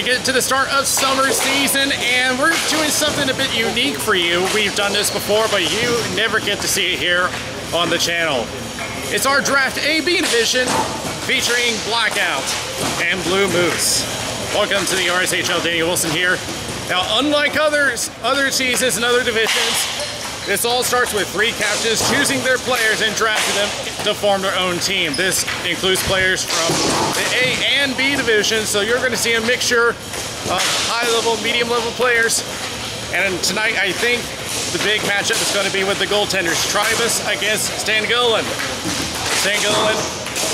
We get to the start of summer season, and we're doing something a bit unique for you. We've done this before, but you never get to see it here on the channel. It's our Draft AB division featuring Blackout and Blue Moose. Welcome to the Rshl. Daniel Wilson here. Now, unlike other seasons and other divisions, this all starts with 3 captains choosing their players and drafting them to form their own team. This includes players from the A and B division, so you're going to see a mixture of high-level, medium-level players. And tonight, I think the big matchup is going to be with the goaltenders, Tribus against Stan Gilliland. Stan Gilliland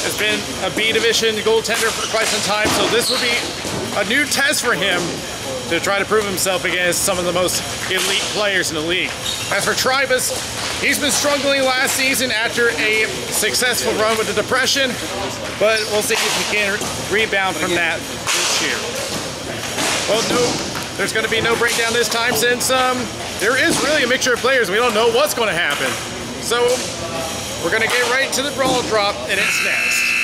has been a B division goaltender for quite some time, so this will be a new test for him to try to prove himself against some of the most elite players in the league. As for Tribus, he's been struggling last season after a successful run with the depression, but we'll see if he can rebound from that this year. Well, no, there's going to be no breakdown this time since there is really a mixture of players. We don't know what's going to happen. So we're going to get right to the brawl drop, and it's next.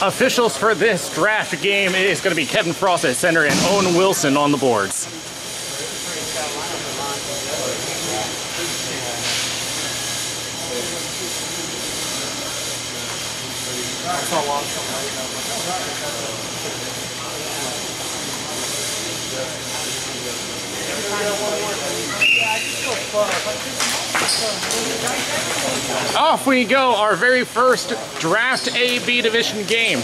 Officials for this draft game is going to be Kevin Frost at center and Owen Wilson on the boards. Off we go, our very first Draft AB division game.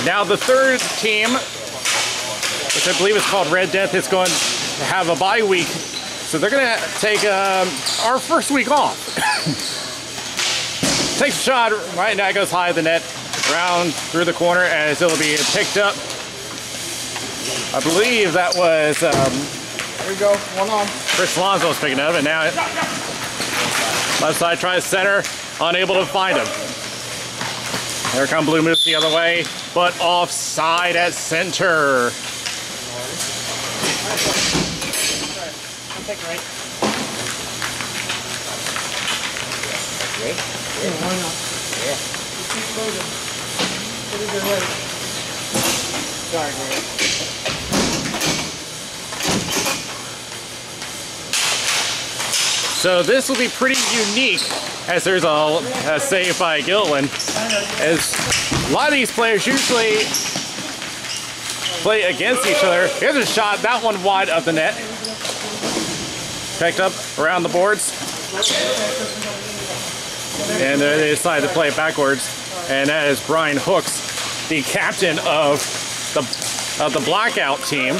Now the third team, which I believe is called Red Death, is going to have a bye week. So they're going to take our first week off. Takes a shot, right now it goes high of the net, round through the corner as it'll be picked up. I believe that was there we go, one on. Chris Alonso's picking up, and now left side tries center, unable to find him. There come Blue Moose the other way, but offside at center. I'll take right. Right? Yeah, why not? Yeah. Keep loading. Put it your way. Sorry, Greg. So this will be pretty unique, as there's a save by Gilliland, as a lot of these players usually play against each other. Here's a shot, that one wide of the net. Picked up around the boards. And they decide to play it backwards. And that is Brian Hooks, the captain of the Blackout team.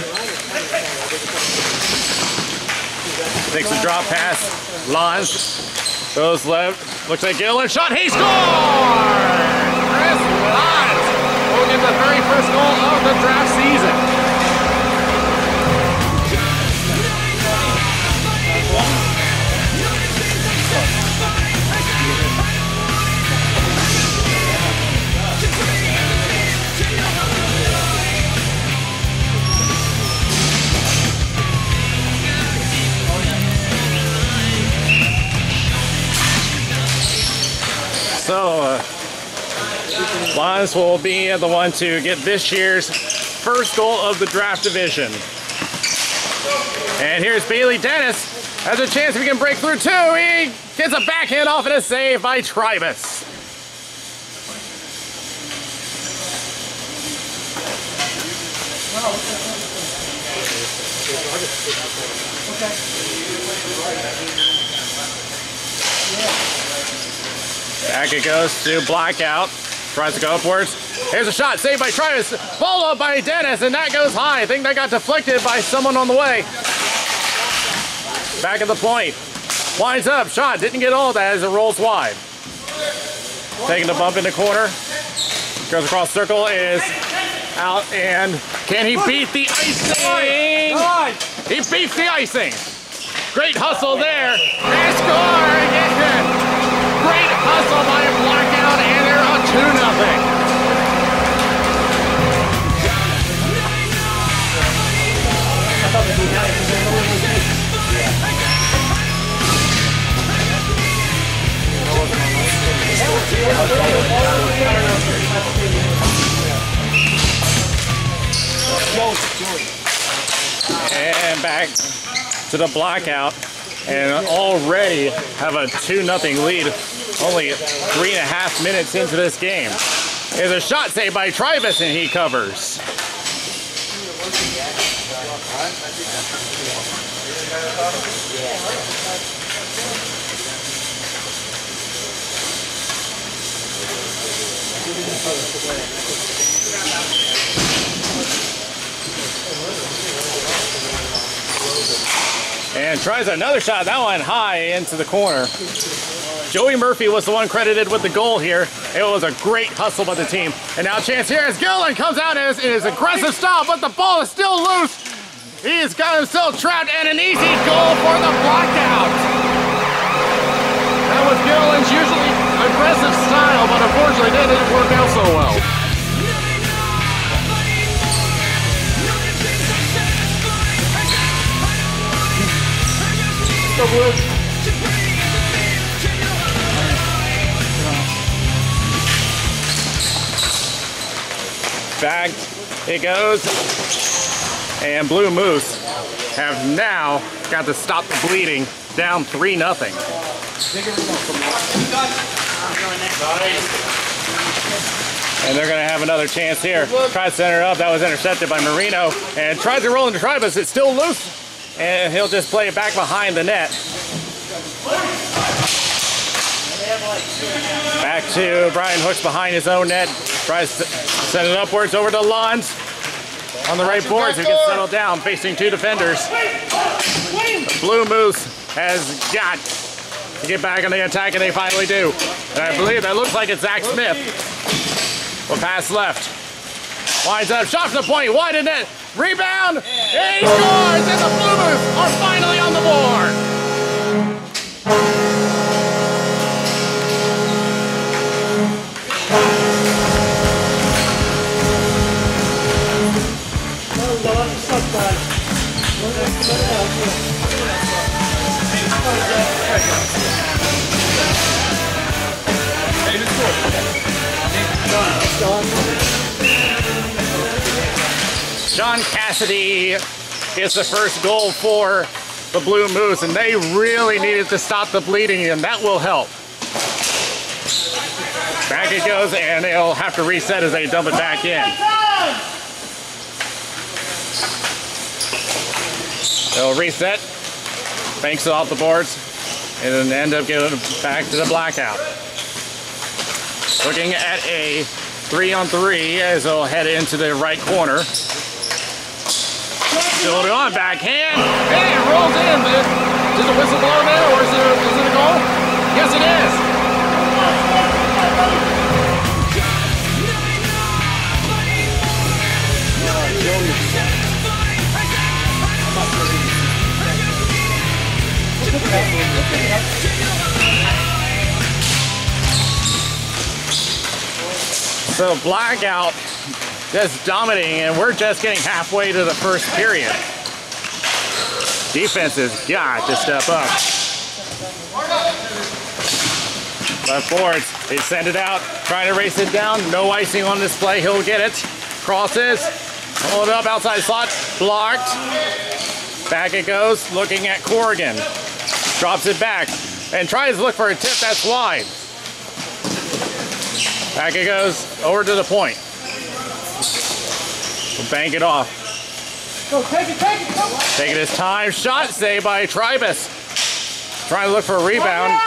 Takes a drop pass. Lons goes left. Looks like Gilliland shot. He scores! Chris Lons will get the very first goal of the draft season. So, Lons will be the one to get this year's first goal of the draft division. And here's Bailey Dennis. Has a chance if he can break through too. He gets a backhand off and a save by Tribus. Back it goes to Blackout. Tries to go upwards. Here's a shot saved by Tribus. Followed by Dennis, and that goes high. I think that got deflected by someone on the way. Back at the point. Winds up. Shot. Didn't get all of that as it rolls wide. Taking the bump in the corner. Goes across circle is out, and can he beat the icing? He beats the icing. Great hustle there. And score again. Great hustle by Blackout, and they're up 2-0. And back to the Blackout, and already have a 2-0 lead. Only 3.5 minutes into this game. There's a shot saved by Travis, and he covers. And tries another shot, that one high into the corner. Joey Murphy was the one credited with the goal here. It was a great hustle by the team. And now chance here as Gillen comes out in his aggressive style, but the ball is still loose. He's got himself trapped, and an easy goal for the Blackout. That was Gillen's usually aggressive style, but unfortunately that didn't work out so well. Back it goes, and Blue Moose have now got to stop the bleeding, down 3-0. And they're going to have another chance here. Tries to center it up, that was intercepted by Marino, and tries to roll into Tribus, it's still loose, and he'll just play it back behind the net. Back to Brian Hooks behind his own net. Tries to send it upwards over to Lons on the right boards, who gets settled down facing two defenders. Blue Moose has got to get back on the attack, and they finally do. And I believe that looks like it's Zach Smith. Will pass left. Winds up, shot from the point, wide in net. Rebound, and he scores, and the Blue Moose are finally on the board. John Cassidy gets the first goal for the Blue Moose, and they really needed to stop the bleeding, and that will help. Back it goes, and they'll have to reset as they dump it back in. They'll reset, banks it off the boards, and then end up getting it back to the Blackout. Looking at a 3-on-3 as they'll head into the right corner. Still on, backhand, and it rolls in. Is the whistle blow there, or is it a goal? Yes, it is. So Blackout just dominating, and we're just getting halfway to the first period. Defense has got to step up. Left boards, they send it out, trying to race it down. No icing on this play, he'll get it. Crosses, hold it up, outside slot, blocked. Back it goes, looking at Corrigan. Drops it back, and tries to look for a tip that's wide. Back it goes, over to the point. We'll bank it off. Go, take it, go. Taking his time, shot saved by Tribus. Trying to look for a rebound.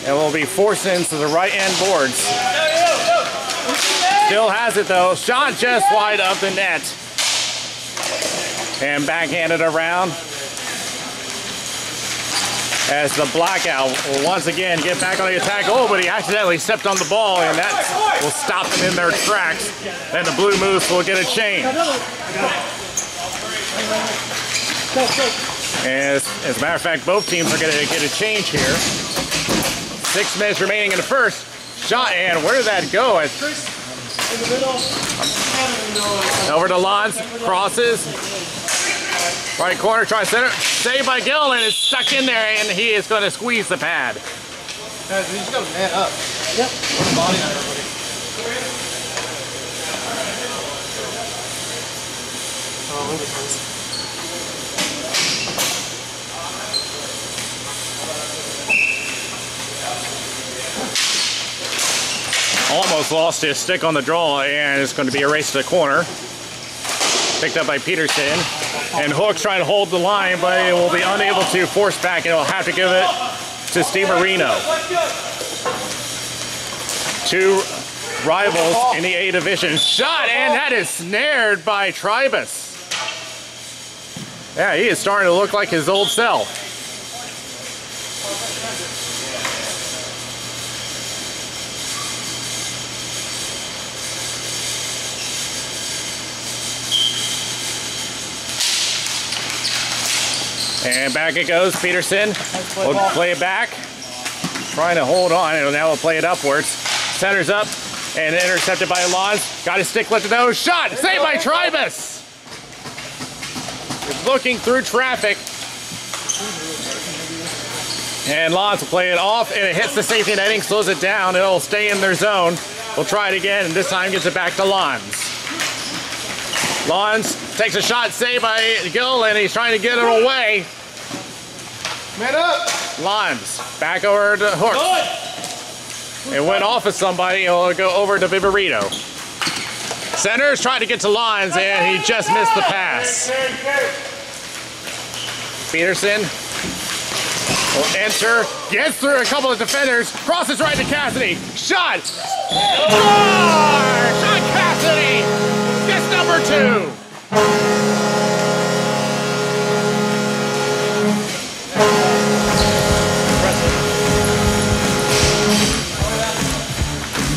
And will be forced into the right end boards. Still has it though, shot just wide of the net. And backhanded around. As the Blackout will once again get back on the attack. Oh, but he accidentally stepped on the ball, and that will stop them in their tracks. And the Blue Moose will get a change. And as a matter of fact, both teams are going to get a change here. 6 minutes remaining in the first. Shot, and where did that go? Over to Lons, crosses. Right corner, try center. Saved by Gill, and it's stuck in there, and he is going to squeeze the pad. Guys, we just got to man up. Yep. Body on everybody. Oh, look at this. Almost lost his stick on the draw, and it's going to be a race to the corner. Picked up by Peterson. And Hook's trying to hold the line, but it will be unable to force back, and he'll have to give it to Steve Marino. 2 rivals in the A division. Shot, and that is snared by Tribus. Yeah, he is starting to look like his old self. And back it goes. Peterson will play it back. Trying to hold on, and now we'll play it upwards. Centers up, and intercepted by Lons. Got his stick lifted though. Shot! Saved by Tribus! He's looking through traffic. And Lons will play it off, and it hits the safety netting, slows it down. It'll stay in their zone. We'll try it again, and this time gets it back to Lons. Lons takes a shot, saved by Gill, and he's trying to get it away. Man up! Lons back over to Hook. It went off of somebody. It'll go over to Viverito. Centers trying to get to Lons, and he just missed the pass. Peterson will enter, gets through a couple of defenders, crosses right to Cassidy. Shot! Score! Sean Cassidy gets number 2.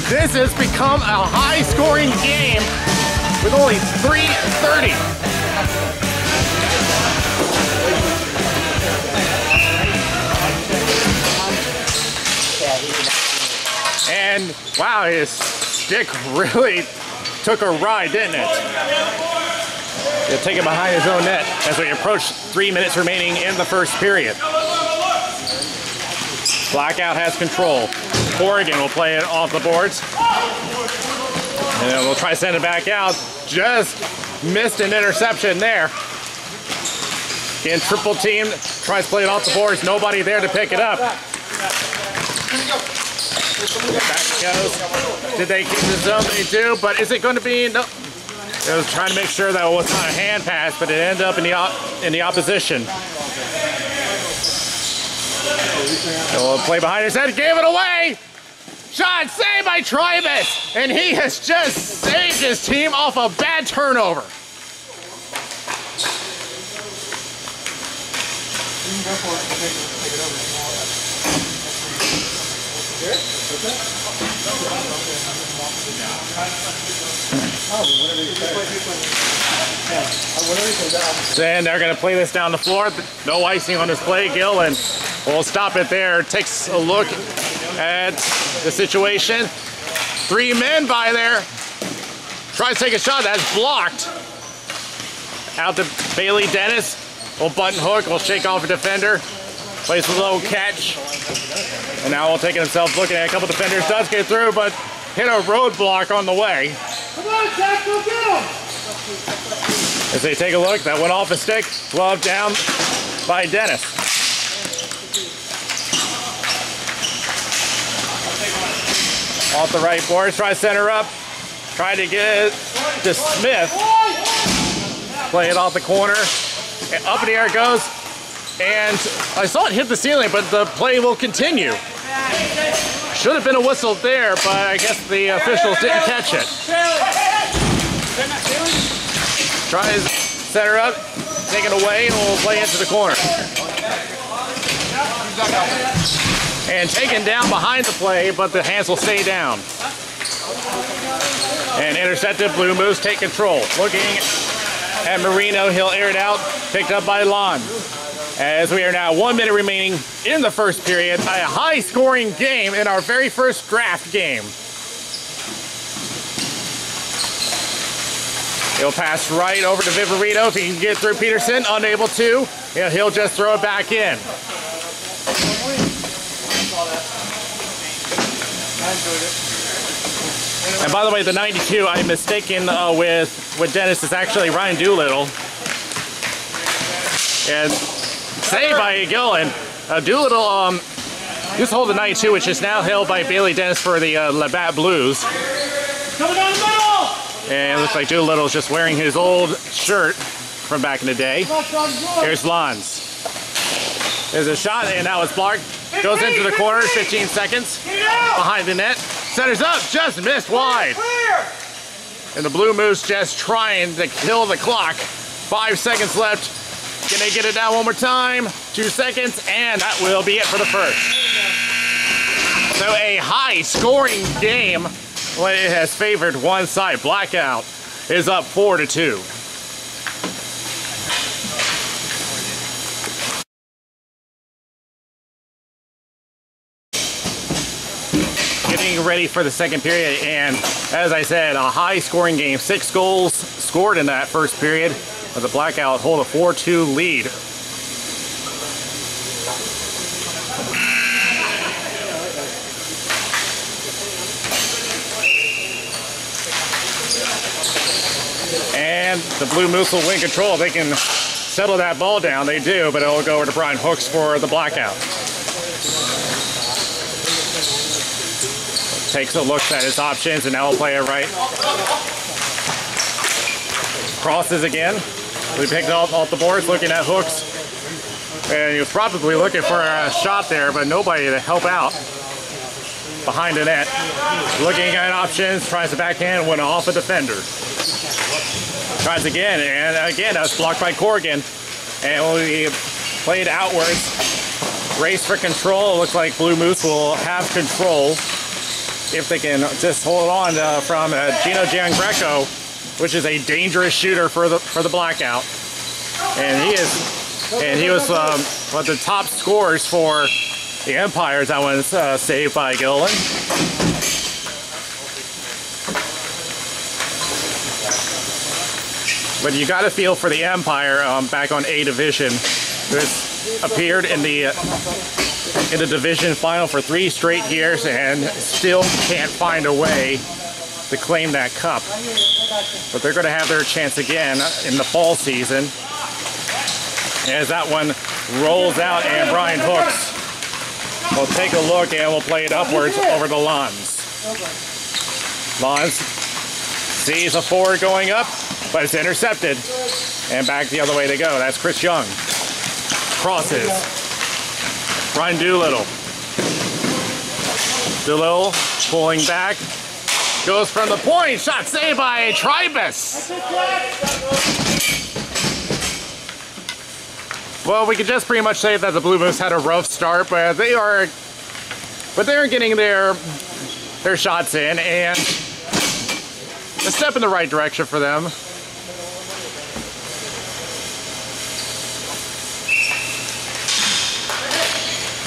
This has become a high-scoring game with only 3:30. And wow, his stick really took a ride, didn't it? He'll take it behind his own net as we approach 3 minutes remaining in the first period. Blackout has control. Oregon will play it off the boards. And then we'll try to send it back out. Just missed an interception there. Again, triple team, tries to play it off the boards. Nobody there to pick it up. Back it goes. Did they keep the zone? They do, but is it going to be? No. It was trying to make sure that it was not a hand pass, but it ended up in the opposition. He'll play behind his head, gave it away! Shot saved by Tribus! And he has just saved his team off a bad turnover. Then they're going to play this down the floor. No icing on this play. Gill, and we'll stop it there. Takes a look at the situation. 3 men by there. Tries to take a shot. That's blocked. Out to Bailey Dennis. Will button hook. Will shake off a defender. Plays a low catch. And now we'll take it himself. Looking at a couple defenders. Does get through, but hit a roadblock on the way. Come on, Jack, go get him! As they take a look, that went off a stick. Glove down by Dennis. Off the right boards, try to center up. Trying to get it to Smith. Play it off the corner. And up in the air it goes. And I saw it hit the ceiling, but the play will continue. Should have been a whistle there, but I guess the officials didn't catch it. Tries to center up, take it away, and we'll play into the corner. And taken down behind the play, but the hands will stay down. And intercepted. Blue Moose take control. Looking at Marino, he'll air it out. Picked up by Lon. As we are now 1 minute remaining in the first period. A high-scoring game in our very first draft game. He'll pass right over to Viverito if he can get through Peterson. Unable to. He'll just throw it back in. And by the way, the 92 I'm mistaken with Dennis is actually Ryan Doolittle. And saved by Gillen. Doolittle used to hold the 92, which is now held by Bailey Dennis for the Labatt Blues. Coming down the middle! And it looks like Doolittle's just wearing his old shirt from back in the day. Here's Lons. There's a shot, and that was blocked. Goes into the corner, 15 seconds. Behind the net. Centers up, just missed wide. And the Blue Moose just trying to kill the clock. 5 seconds left. Can they get it down one more time? 2 seconds, and that will be it for the first. So a high-scoring game. Well, it has favored one side. Blackout is up 4-2. Getting ready for the second period, and as I said, a high-scoring game. 6 goals scored in that first period as the Blackout hold a 4-2 lead. And the Blue Moose will win control. They can settle that ball down. They do, but it'll go over to Brian Hooks for the Blackout. Takes a look at his options, and now we'll play it right. Crosses again. We picked off the boards, looking at Hooks. And he was probably looking for a shot there, but nobody to help out behind the net. Looking at options, tries to backhand, went off a defender. Tries again, and again, that's blocked by Corrigan. And we played outwards. Race for control. Looks like Blue Moose will have control if they can just hold on from Gino Giangreco, which is a dangerous shooter for the Blackout. And he was one of the top scorers for the Empires. That one's saved by Gillen. But you got to feel for the Empire back on A Division, who has appeared in the division final for 3 straight years and still can't find a way to claim that cup. But they're going to have their chance again in the fall season as that one rolls out, and Brian Hooks will take a look and we'll play it upwards over to Lons. Lons sees a forward going up, but it's intercepted. And back the other way they go. That's Chris Young. Crosses. Brian Doolittle. Doolittle pulling back. Goes from the point. Shot saved by Tribus. Well, we could just pretty much say that the Blue Moose had a rough start, but they're getting their shots in, and a step in the right direction for them.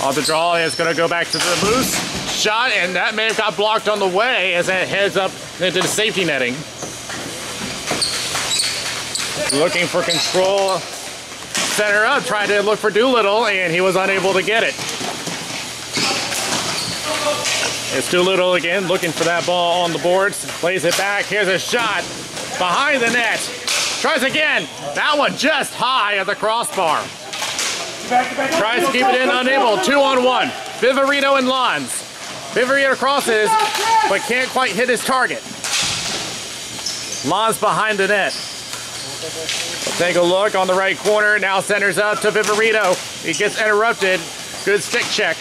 Off the draw, it's going to go back to the Moose. Shot, and that may have got blocked on the way as it heads up into the safety netting. Looking for control. Center up, trying to look for Doolittle, and he was unable to get it. It's Doolittle again, looking for that ball on the boards. Plays it back. Here's a shot behind the net. Tries again. That one just high at the crossbar. Tries to keep it in, unable. 2-on-1. Viverito and Lons. Viverito crosses, but can't quite hit his target. Lons behind the net. We'll take a look on the right corner. Now centers up to Viverito. He gets interrupted. Good stick check.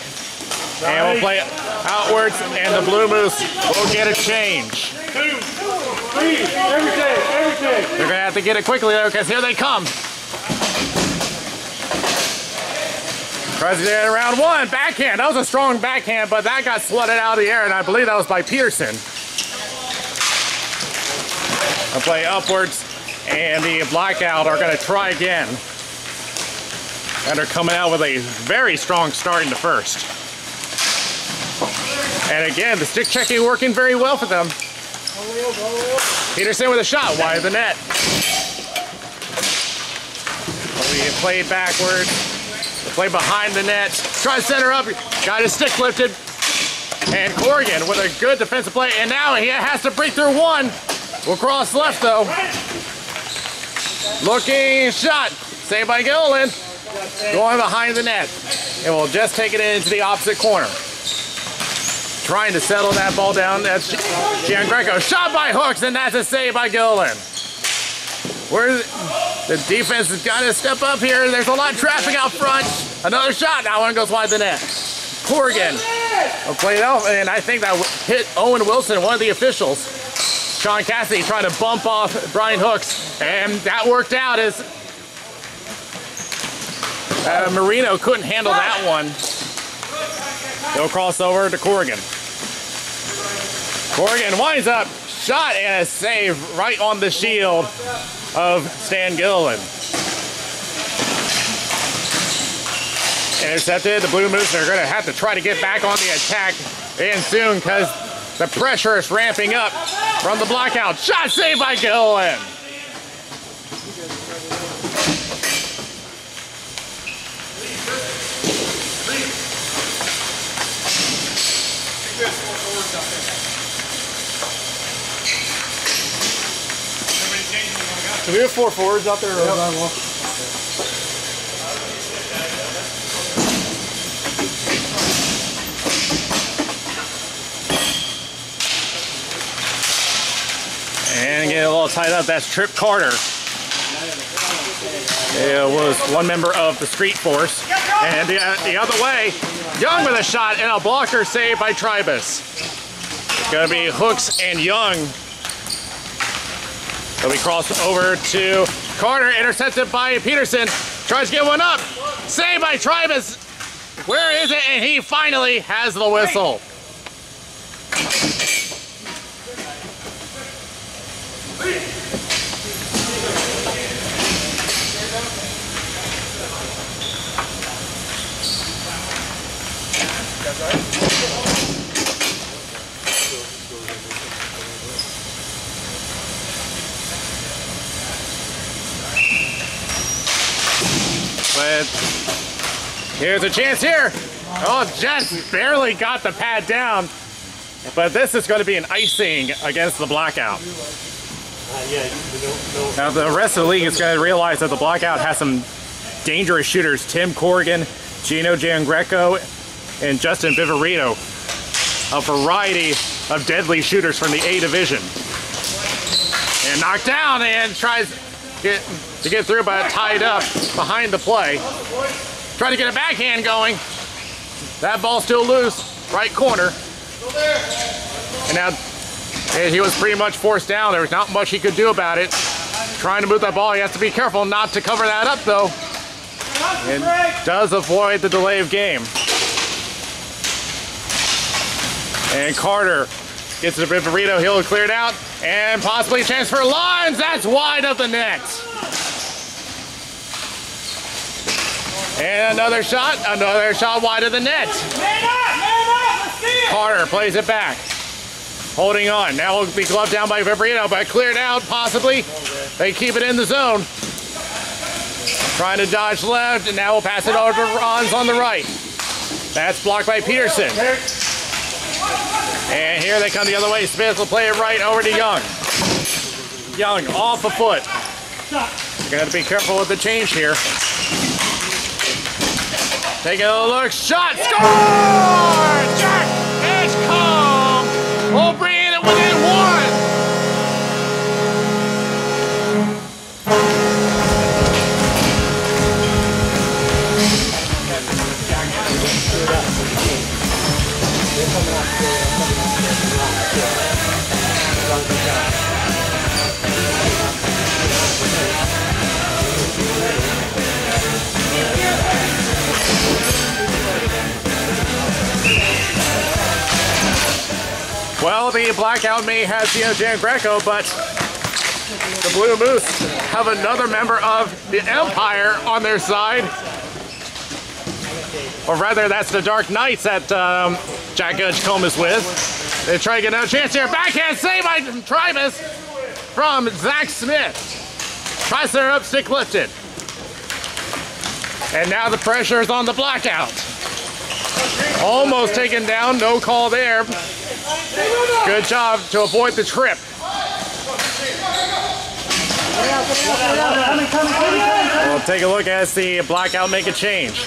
And we'll play it outwards, and the Blue Moose will get a change. 2, 3, everything. They're going to have to get it quickly, though, because here they come. Tries to get it around one. Backhand. That was a strong backhand, but that got slotted out of the air, and I believe that was by Peterson. A play upwards, and the Blackout are going to try again. And they're coming out with a very strong start in the first. And again, the stick checking working very well for them. Peterson with a shot wide of the net. We played backwards. Play behind the net. Tries to center up. Got his stick lifted. And Corrigan with a good defensive play. And now he has to break through one. Will cross left though. Looking shot. Saved by Gilliland. Going behind the net. And we'll just take it into the opposite corner. Trying to settle that ball down. That's Giangreco. Shot by Hooks, and that's a save by Gilliland. Where's the defense has got to step up here. There's a lot of traffic out front. Another shot. That one goes wide the net. Corrigan will play it out, and I think that hit Owen Wilson, one of the officials. Sean Cassidy trying to bump off Brian Hooks, and that worked out as Marino couldn't handle that one. They'll cross over to Corrigan. Corrigan winds up, shot and a save right on the shield of Stan Gilliland. Intercepted. The Blue Moose are going to have to try to get back on the attack and soon because the pressure is ramping up from the Blackout. Shot saved by Gilliland. Do we have 4 forwards out there? Yep. And get a little tied up. That's Trip Carter. It was one member of the Street Force. And the other way, Young with a shot and a blocker save by Tribus. Gonna be Hooks and Young. So we cross over to Carter, intercepted by Peterson. Tries to get one up. Saved by Tribus. Where is it? And he finally has the whistle. But here's a chance here. Oh, just barely got the pad down. But this is going to be an icing against the Blackout. Now the rest of the league is going to realize that the Blackout has some dangerous shooters. Tim Corrigan, Gino Giangreco, and Justin Viverito. A variety of deadly shooters from the A division. And knocked down and tries to get through, but tied up behind the play. Trying to get a backhand going. That ball still loose, right corner. And now he was pretty much forced down. There was not much he could do about it. Trying to move that ball, he has to be careful not to cover that up though. And does avoid the delay of game. And Carter gets it to Viverito. He'll clear it out. And possibly a chance for Lines. That's wide of the net. And another shot wide of the net. Man up, let's see it. Carter plays it back. Holding on. Now will be gloved down by Viverito, but cleared out possibly. They keep it in the zone. Trying to dodge left, and now we'll pass it over to Ron's on the right. That's blocked by Peterson. And here they come the other way. Smith will play it right over to Young. Young off a foot. You're going to be careful with the change here. Taking a look. Shot. Score! Jack Edgecombe will bring it within one. Well, the Blackout may have Jan Greco, but the Blue Moose have another member of the Empire on their side. Or rather, that's the Dark Knights that Jack Edgecombe is with. They try to get another chance here. Backhand save by Tribus from Zach Smith. Tries to up, stick lifted. And now the pressure is on the Blackout. Almost taken down, no call there. Good job to avoid the trip. We'll take a look as the Blackout make a change.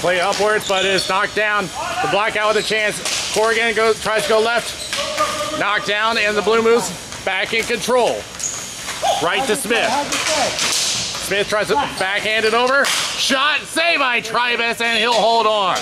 Play upwards, but is knocked down. The Blackout with a chance. Corrigan tries to go left. Knocked down, and the Blue Moose back in control. Right to Smith. Smith tries to backhand it over. Shot, save by Tribus, and he'll hold on.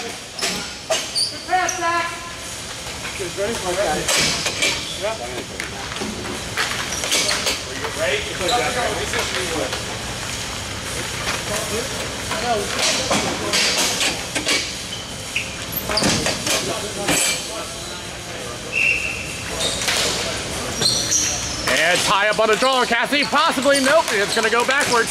And tie up on the draw. Cassidy possibly, nope, it's going to go backwards.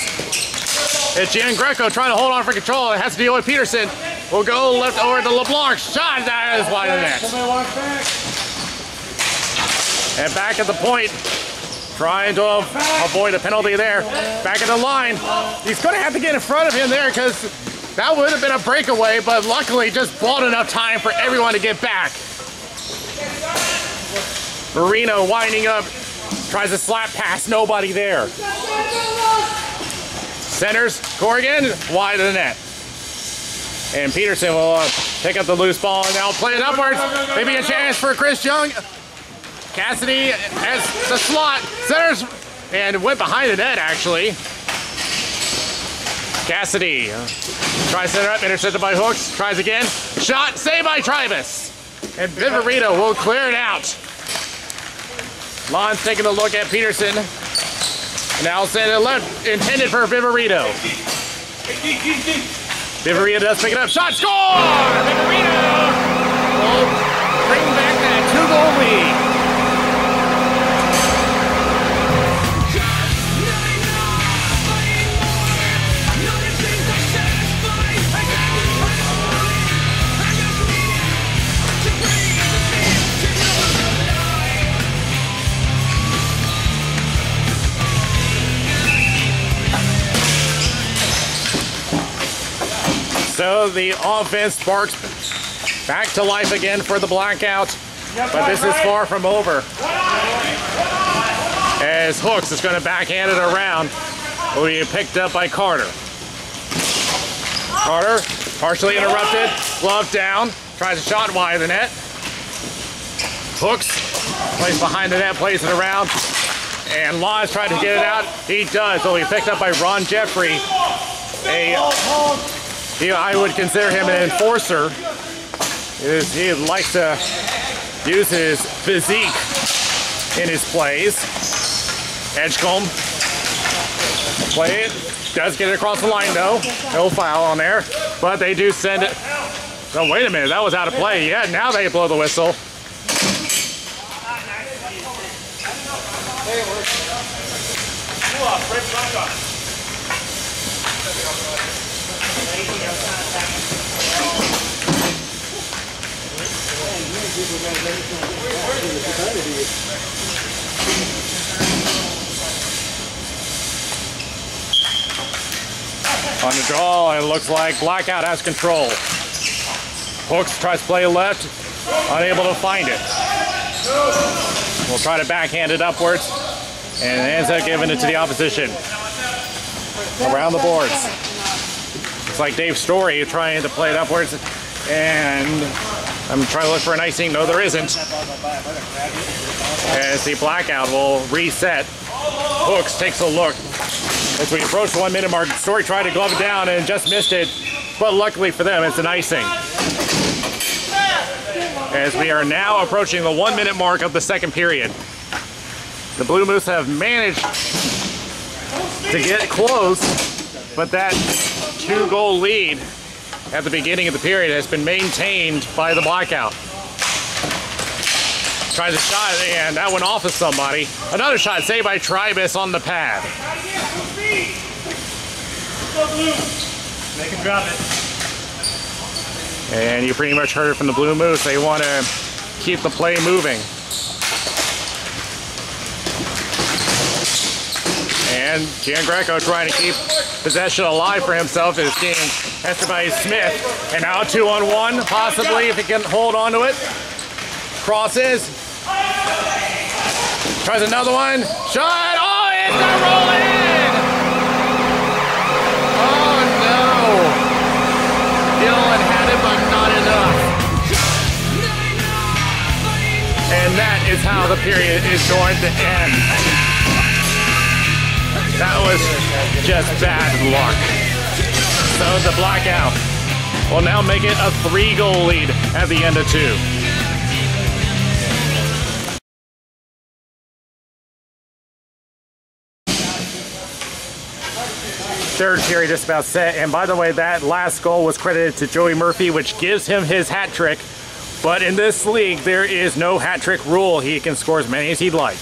It's Jan Greco trying to hold on for control. It has to deal with Peterson. We'll go left over to LeBlanc. Shot, that is wide of the net. And back at the point, trying to avoid a penalty there. Back at the line. He's going to have to get in front of him there because that would have been a breakaway, but luckily just bought enough time for everyone to get back. Marino winding up, tries to slap past, nobody there. Centers, Corrigan, wide of the net. And Peterson will pick up the loose ball and now play it upwards. Maybe a chance for Chris Young. Cassidy has the slot, centers, and went behind the net actually. Cassidy tries to center up, intercepted by Hooks, tries again. Shot, saved by Tribus. And Viverito will clear it out. Lon's taking a look at Peterson. Now send it left, intended for Viverito. Viverito does pick it up. Shot, score! Viverito will bring back that 2-goal lead. So the offense sparks back to life again for the Blackout, but this is far from over. As Hooks is going to backhand it around, will be picked up by Carter. Carter, partially interrupted, glove down, tries a shot wide of the net. Hooks plays behind the net, plays it around, and Laws tried to get it out. He does, will be picked up by Ron Jeffrey. I would consider him an enforcer. He likes to use his physique in his plays. Edgecombe, play it, does get it across the line though. No foul on there, but they do send it. Oh, wait a minute, that was out of play. Yeah, now they blow the whistle. On the draw, it looks like Blackout has control. Hooks tries to play left, unable to find it. We'll try to backhand it upwards, and ends up giving it to the opposition. Around the boards. It's like Dave Story trying to play it upwards, and I'm trying to look for an icing. No, there isn't. As the Blackout will reset. Hooks takes a look. As we approach the 1 minute mark, Story tried to glove it down and just missed it, but luckily for them, it's an icing. As we are now approaching the 1 minute mark of the second period. The Blue Moose have managed to get close, but that 2-goal lead at the beginning of the period has been maintained by the Blackout. Tries a shot, and that went off of somebody. Another shot saved by Tribus on the pad. Make him drop it. And you pretty much heard it from the Blue Moose. They want to keep the play moving. And Jan Greco trying to keep possession alive for himself is being tested by Smith. And now 2-on-1, possibly, if he can hold on to it. Crosses. Tries another one. Shot. Oh, it's gonna roll in. Oh no. Dylan had it, but not enough. And that is how the period is going to end. That was just bad luck. So the Blackout will now make it a 3-goal lead at the end of 2. Third period just about set, and by the way, that last goal was credited to Joey Murphy, which gives him his hat trick. But in this league, there is no hat trick rule. He can score as many as he'd like.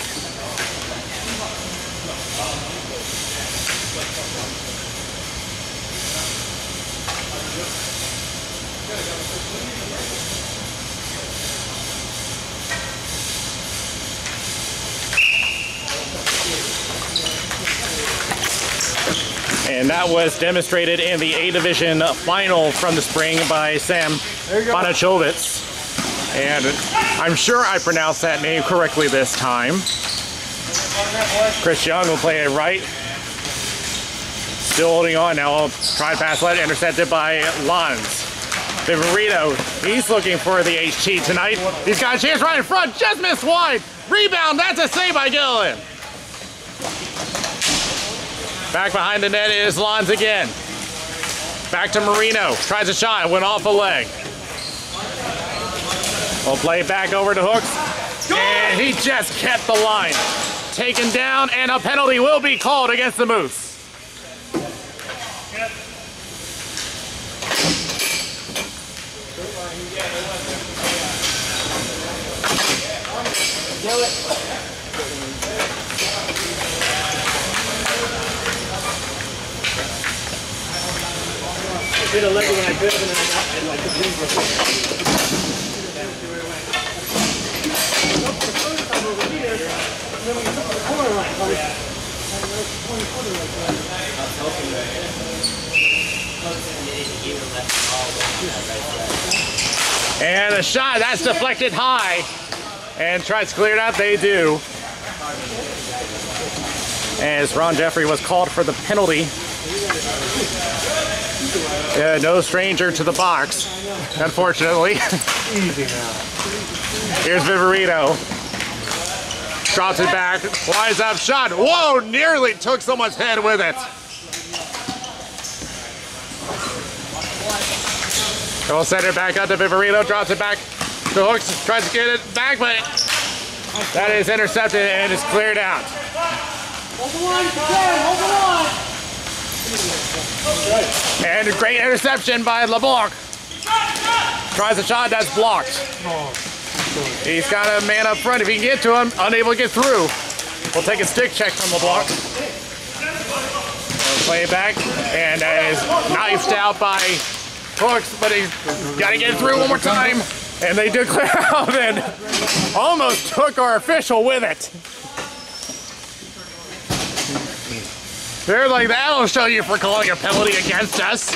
And that was demonstrated in the A Division final from the spring by Sam Bonachovitz. And I'm sure I pronounced that name correctly this time. Chris Young will play it right. Still holding on now. I'll try to pass left, intercepted by Lons. Viverito, he's looking for the HT tonight. He's got a chance right in front, just missed wide. Rebound, that's a save by Gilliland. Back behind the net is Lons again. Back to Marino. Tries a shot. Went off a leg. We'll play it back over to Hooks. And he just kept the line. Taken down, and a penalty will be called against the Moose. I did a leg when I could, and then I got it like the wind was. The first time over here, and then when you took the corner like that, and a shot, that's deflected high. And tries to clear it out, they do. As Ron Jeffrey was called for the penalty. No stranger to the box, unfortunately. Easy now. Here's Viverito. Drops it back, flies up, shot. Whoa, nearly took someone's head with it. We'll send it back out to Viverito, drops it back to Hooks, tries to get it back, but that is intercepted and is cleared out. Hold the line, hold the line. And a great interception by LeBlanc. Tries a shot, that's blocked. He's got a man up front. If he can get to him, unable to get through. We'll take a stick check from LeBlanc. We'll play it back, and that is knifed out by Hooks, but he's got to get it through one more time. And they do clear out and almost took our official with it. They're like, that'll show you for calling a penalty against us.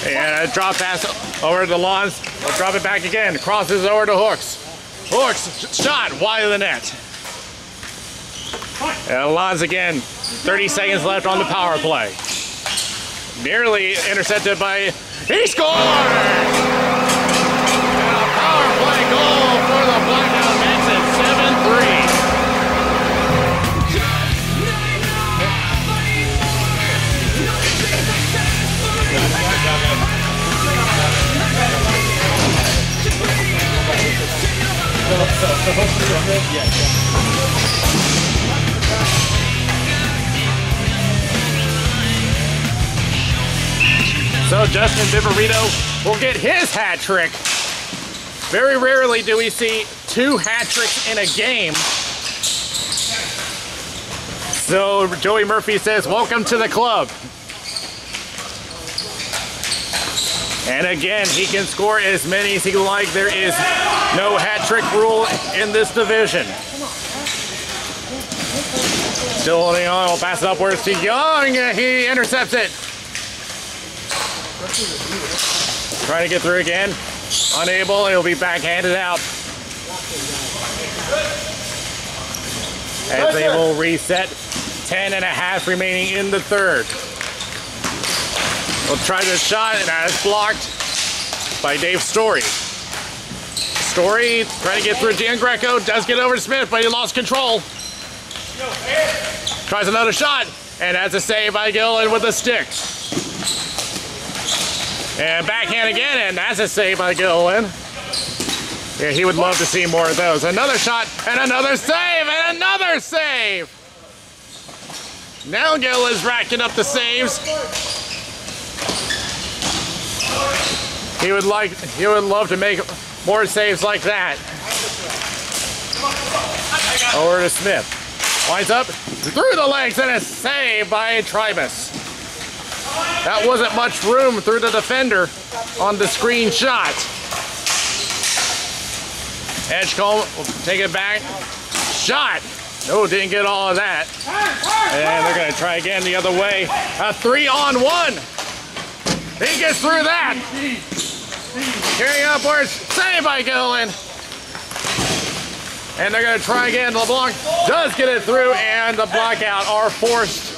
And a drop pass over to the Lons. We'll drop it back again. Crosses over to Hooks. Hooks, shot wide of the net. And Lons again. 30 seconds left on the power play. Nearly intercepted by, he scored! And a power play goal for the Blackout makes it 7-3. So Justin Viverito will get his hat trick. Very rarely do we see 2 hat tricks in a game. So Joey Murphy says, welcome to the club. And again, he can score as many as he likes. There is no hat trick rule in this division. Still holding on, we'll pass it upwards to Young. He intercepts it. Trying to get through again. Unable, it'll be backhanded out. As they will reset. 10.5 remaining in the third. We'll try this shot, and that is blocked by Dave Story. Story trying to get through Dan Greco, does get over to Smith, but he lost control. Tries another shot, and that's a save by Gillen with a stick. And backhand again, and that's a save by Gillen. Yeah, he would love to see more of those. Another shot, and another save, and another save! Now Gill is racking up the saves. He would love to make more saves like that. Over to Smith. Winds up through the legs and a save by Tribus. That wasn't much room through the defender on the screen shot. Edgecombe will take it back. Shot. No, didn't get all of that. And they're going to try again the other way. A 3-on-1. He gets through that. Carrying upwards. Save by Gillen. And they're going to try again. LeBlanc does get it through, and the Blackout are forced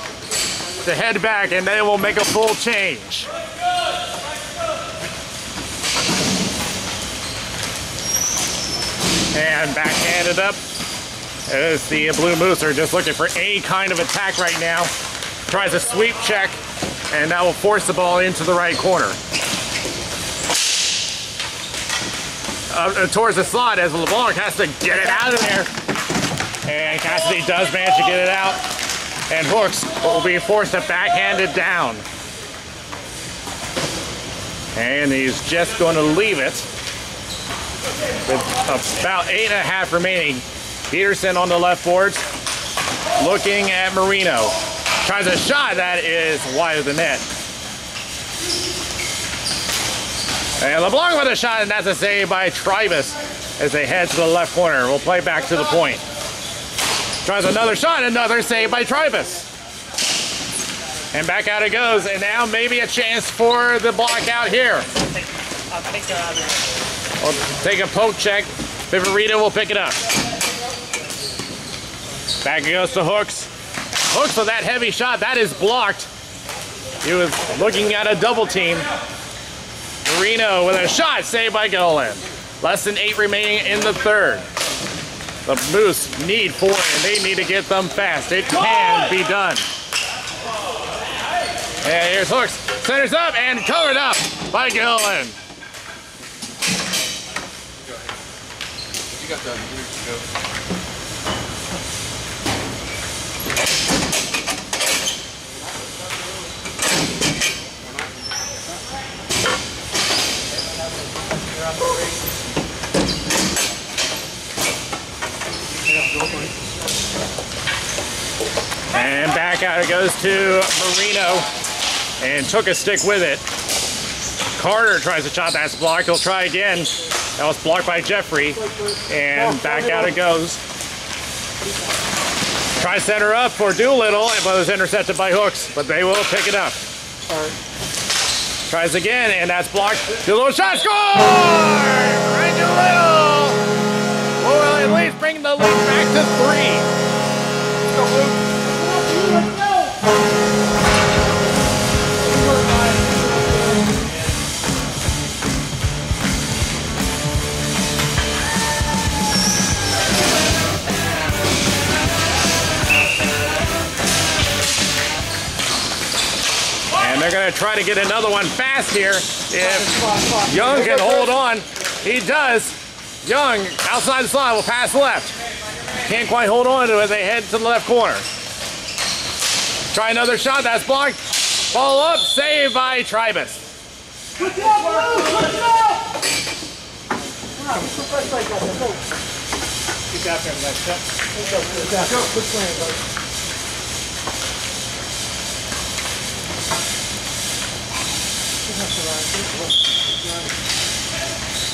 to head back, and they will make a full change. And backhanded up. As the Blue Moose are just looking for any kind of attack right now. Tries a sweep check, and that will force the ball into the right corner. Towards the slot as LeBlanc has to get it out of there. And Cassidy does manage to get it out. And Hooks will be forced to backhand it down. And he's just going to leave it with about 8.5 remaining. Peterson on the left boards, looking at Marino. Tries a shot that is wide of the net. And LeBlanc with a shot, and that's a save by Tribus as they head to the left corner. We'll play back to the point. Tries another shot, another save by Tribus. And back out it goes, and now maybe a chance for the Blackout here. We'll take a poke check. Viverito will pick it up. Back it goes to Hooks. Hooks with that heavy shot. That is blocked. He was looking at a double team. Marino with a shot saved by Golan. Less than 8 remaining in the third. The Moose need 4, and they need to get them fast. It can be done. And here's Hooks. Centers up and covered up by Golan. You got that. And back out it goes to Marino, and took a stick with it. Carter tries to shot, that's blocked. He'll try again. That was blocked by Jeffrey, and back out it goes. Try center up for Doolittle, but it was intercepted by Hooks, but they will pick it up. Tries again, and that's blocked. Doolittle shot, score! Right, Doolittle! Will at least bring the lead back to 3. Let's go, Luke. And they're going to try to get another one fast here. If Young can hold on, he does. Young, outside the slot, will pass left. Can't quite hold on to it. They head to the left corner. Try another shot. That's blocked. Follow up. Save by Tribus. Switch it out, Blue! Switch it out! Come on, switch right side, guys. Go. Keep that there, nice step. Go. Good plan, buddy.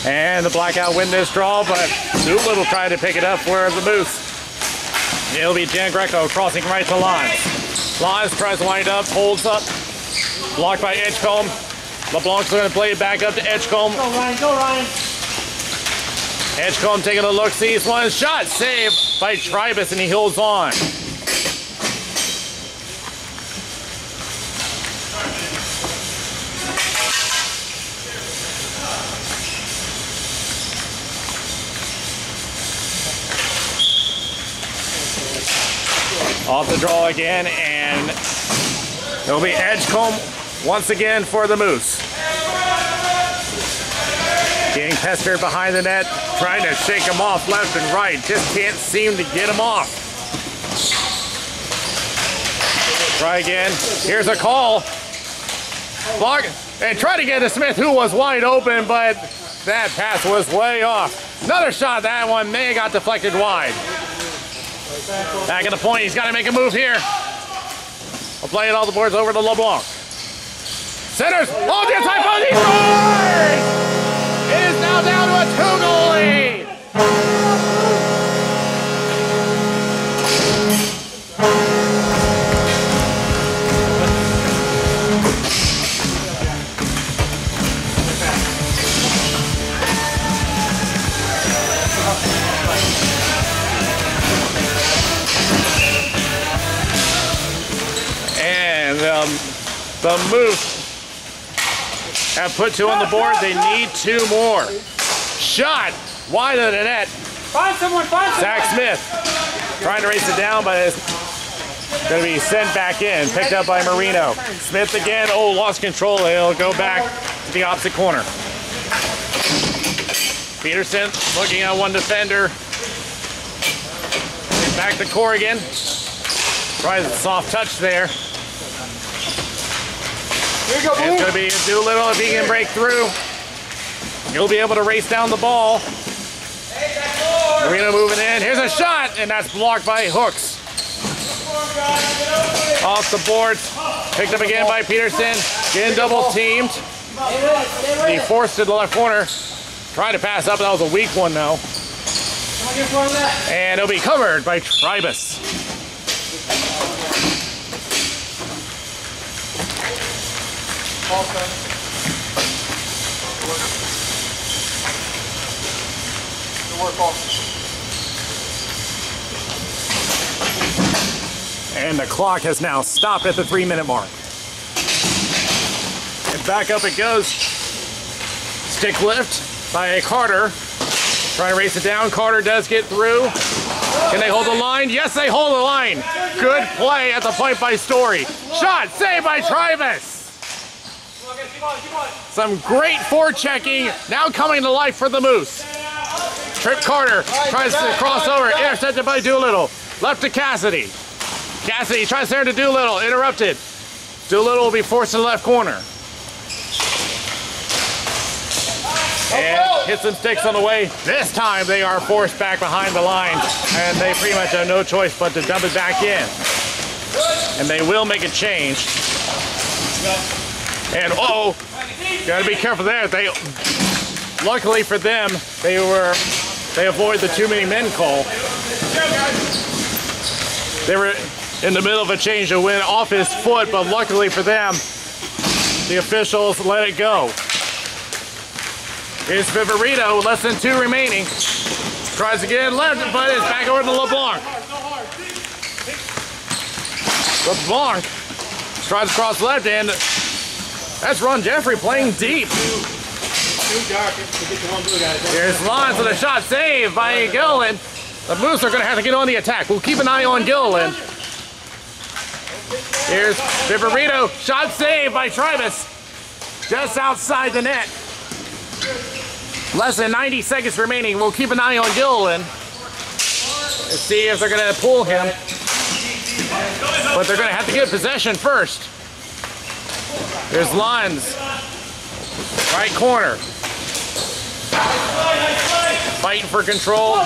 And the Blackout win this draw, but Doolittle tried to pick it up for the Moose. It'll be Jan Greco crossing right to Lons. Lons tries to wind up, holds up, blocked by Edgecombe. LeBlanc's going to play it back up to Edgecombe. Go, Ryan. Go, Ryan. Edgecombe taking a look, sees one shot, saved by Tribus, and he holds on. Off the draw again, and it'll be Edgecombe once again for the Moose. Getting pestered behind the net, trying to shake him off left and right. Just can't seem to get him off. Try again. Here's a call. Block, and try to get to Smith, who was wide open, but that pass was way off. Another shot, that one may have got deflected wide. Back at the point, he's got to make a move here. We'll play it all the boards over to LeBlanc. Centers, oh, the inside post, he scores! It is now down to a 2-goal lead. And the Moose have put 2 on the board. They need 2 more. Shot wide of the net. Find someone, find someone. Zach Smith trying to race it down, but it's going to be sent back in. Picked up by Marino. Smith again. Oh, lost control. He'll go back to the opposite corner. Peterson looking at one defender. Back to core again. Tries a soft touch there. Here you go, Blue. It's going to be Doolittle if he can break through. He'll be able to race down the ball. Marino moving in. Here's a shot, and that's blocked by Hooks. Off the boards. Picked up again by Peterson. Getting double teamed. He forced it to the left corner. Tried to pass up. That was a weak one, though. And it'll be covered by Tribus. And the clock has now stopped at the 3-minute mark. And back up it goes. Stick lift by Carter. Trying to race it down. Carter does get through. Can they hold the line? Yes, they hold the line. Good play at the point by Story. Shot saved by Tribus. Some great forechecking now coming to life for the Moose. Trip Carter tries to cross over, intercepted by Doolittle. Left to Cassidy. Cassidy tries there to Doolittle, interrupted. Doolittle will be forced to the left corner. And hit some sticks on the way. This time they are forced back behind the line, and they pretty much have no choice but to dump it back in. And they will make a change. And oh, gotta be careful there. They, luckily for them, they avoid the too many men call. They were in the middle of a change that went off his foot, but luckily for them, the officials let it go. Here's Viverito, less than 2 remaining. Tries again left, but it's back over to LeBlanc. LeBlanc tries to cross left, and that's Ron Jeffrey playing deep. Here's Lons with a shot saved by Gilliland. The Moose are going to have to get on the attack. We'll keep an eye on Gilliland. Here's Viverito, shot saved by Tribus. Just outside the net. Less than 90 seconds remaining. We'll keep an eye on Gilliland. Let's see if they're going to pull him. But they're going to have to get possession first. There's Lons. Right corner. Fighting for control.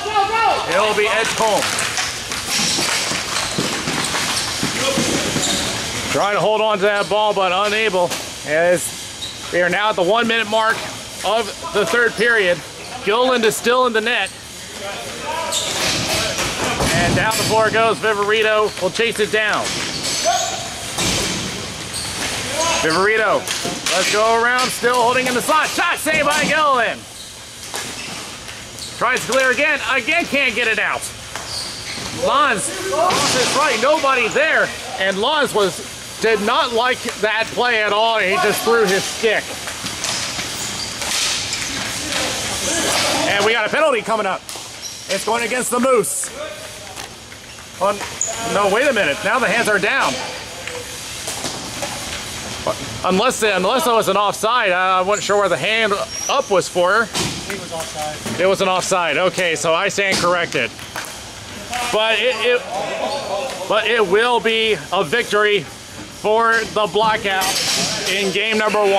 It'll be Edgecombe. Trying to hold on to that ball, but unable, as they are now at the 1 minute mark of the third period. Gilliland is still in the net. And down the floor goes. Viverito will chase it down. Viverito, let's go around, still holding in the slot. Shot saved by Gilliland. Tries to clear again. Again, can't get it out. Lons is right, nobody there. And Lons did not like that play at all. He just threw his stick. And we got a penalty coming up. It's going against the Moose. No, wait a minute. Now the hands are down. Unless there was an offside. I wasn't sure where the hand up was for. It was offside. It was an offside. Okay, so I stand corrected. But it will be a victory for the Blackout in game number 1.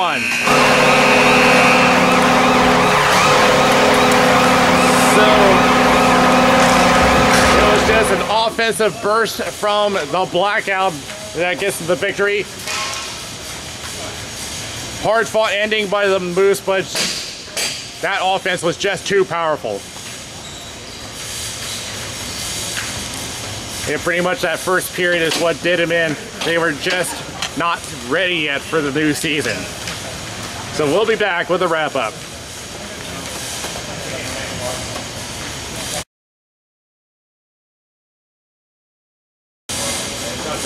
So it was just an offensive burst from the Blackout that gets the victory. Hard fought ending by the Moose, but that offense was just too powerful. And pretty much that first period is what did them in. They were just not ready yet for the new season. So we'll be back with a wrap up.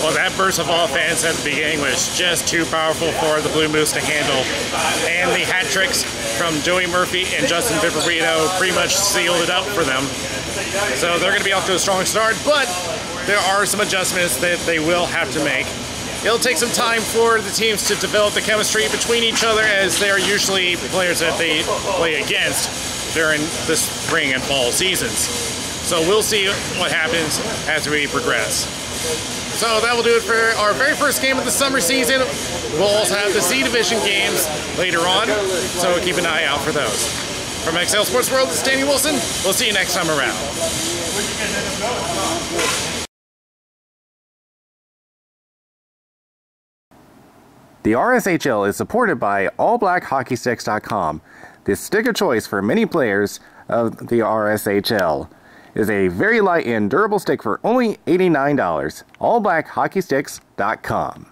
Well, that burst of offense at the beginning was just too powerful for the Blue Moose to handle. And the hat tricks from Joey Murphy and Justin Viverito pretty much sealed it up for them. So they're going to be off to a strong start, but there are some adjustments that they will have to make. It'll take some time for the teams to develop the chemistry between each other, as they are usually players that they play against during the spring and fall seasons. So we'll see what happens as we progress. So that will do it for our very first game of the summer season. We'll also have the C Division games later on, so keep an eye out for those. From XL Sports World, this is Danny Wilson. We'll see you next time around. The RSHL is supported by AllBlackHockeySticks.com. The stick of choice for many players of the RSHL is a very light and durable stick for only $89. AllBlackHockeySticks.com.